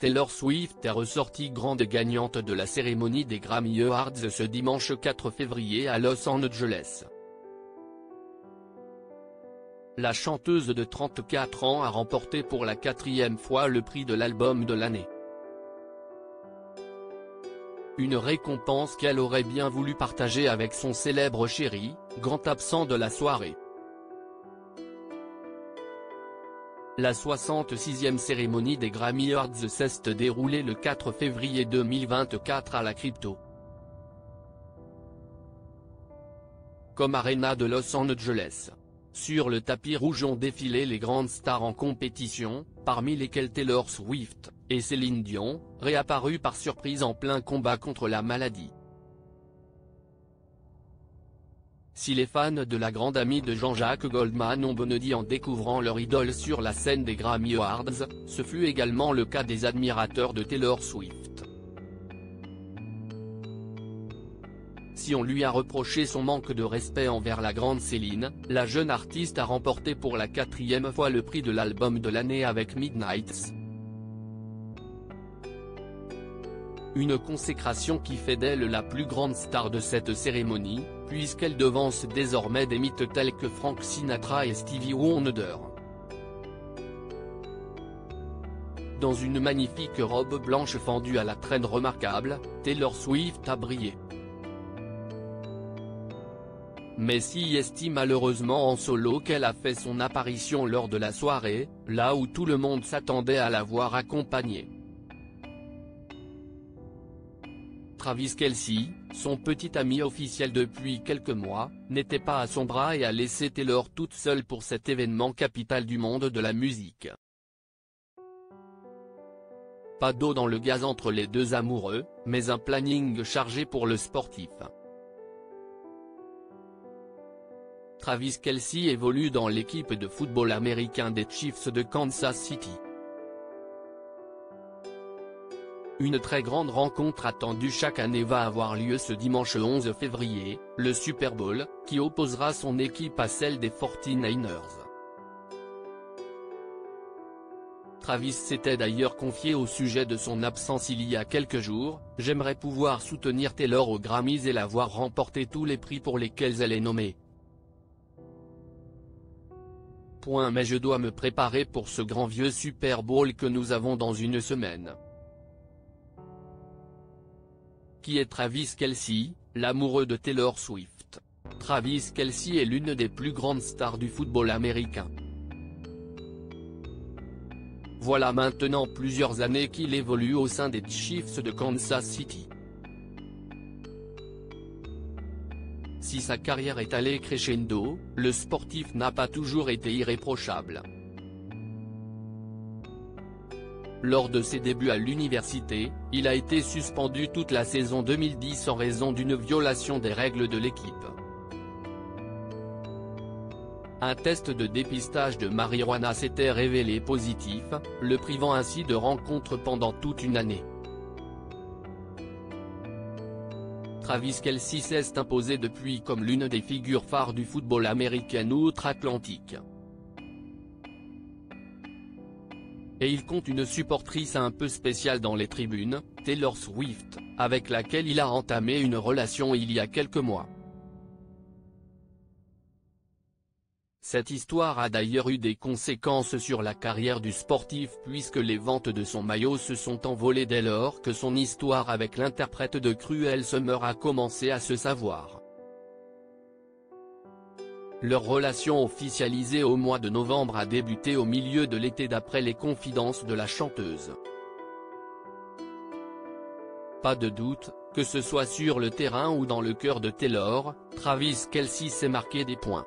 Taylor Swift est ressortie grande gagnante de la cérémonie des Grammy Awards ce dimanche 4 février à Los Angeles. La chanteuse de 34 ans a remporté pour la 4e fois le prix de l'album de l'année. Une récompense qu'elle aurait bien voulu partager avec son célèbre chéri, grand absent de la soirée. La 66e cérémonie des Grammy Awards s'est déroulée le 4 février 2024 à la Crypto.com Arena de Los Angeles. Sur le tapis rouge ont défilé les grandes stars en compétition, parmi lesquelles Taylor Swift, et Céline Dion, réapparue par surprise en plein combat contre la maladie. Si les fans de la grande amie de Jean-Jacques Goldman ont bondi en découvrant leur idole sur la scène des Grammy Awards, ce fut également le cas des admirateurs de Taylor Swift. Si on lui a reproché son manque de respect envers la grande Céline, la jeune artiste a remporté pour la 4e fois le prix de l'album de l'année avec Midnights. Une consécration qui fait d'elle la plus grande star de cette cérémonie, puisqu'elle devance désormais des mythes tels que Frank Sinatra et Stevie Wonder. Dans une magnifique robe blanche fendue à la traîne remarquable, Taylor Swift a brillé. Mais si estime malheureusement en solo qu'elle a fait son apparition lors de la soirée, là où tout le monde s'attendait à la voir accompagnée. Travis Kelce, son petit ami officiel depuis quelques mois, n'était pas à son bras et a laissé Taylor toute seule pour cet événement capital du monde de la musique. Pas d'eau dans le gaz entre les deux amoureux, mais un planning chargé pour le sportif. Travis Kelce évolue dans l'équipe de football américain des Chiefs de Kansas City. Une très grande rencontre attendue chaque année va avoir lieu ce dimanche 11 février, le Super Bowl, qui opposera son équipe à celle des 49ers. Travis s'était d'ailleurs confié au sujet de son absence il y a quelques jours: « J'aimerais pouvoir soutenir Taylor aux Grammys et la voir remporter tous les prix pour lesquels elle est nommée. Mais je dois me préparer pour ce grand vieux Super Bowl que nous avons dans une semaine. » Qui est Travis Kelce, l'amoureux de Taylor Swift? Travis Kelce est l'une des plus grandes stars du football américain. Voilà maintenant plusieurs années qu'il évolue au sein des Chiefs de Kansas City. Si sa carrière est allée crescendo, le sportif n'a pas toujours été irréprochable. Lors de ses débuts à l'université, il a été suspendu toute la saison 2010 en raison d'une violation des règles de l'équipe. Un test de dépistage de marijuana s'était révélé positif, le privant ainsi de rencontres pendant toute une année. Travis Kelce s'est imposé depuis comme l'une des figures phares du football américain outre-Atlantique. Et il compte une supportrice un peu spéciale dans les tribunes, Taylor Swift, avec laquelle il a entamé une relation il y a quelques mois. Cette histoire a d'ailleurs eu des conséquences sur la carrière du sportif puisque les ventes de son maillot se sont envolées dès lors que son histoire avec l'interprète de Cruel Summer a commencé à se savoir. Leur relation officialisée au mois de novembre a débuté au milieu de l'été d'après les confidences de la chanteuse. Pas de doute, que ce soit sur le terrain ou dans le cœur de Taylor, Travis Kelce s'est marqué des points.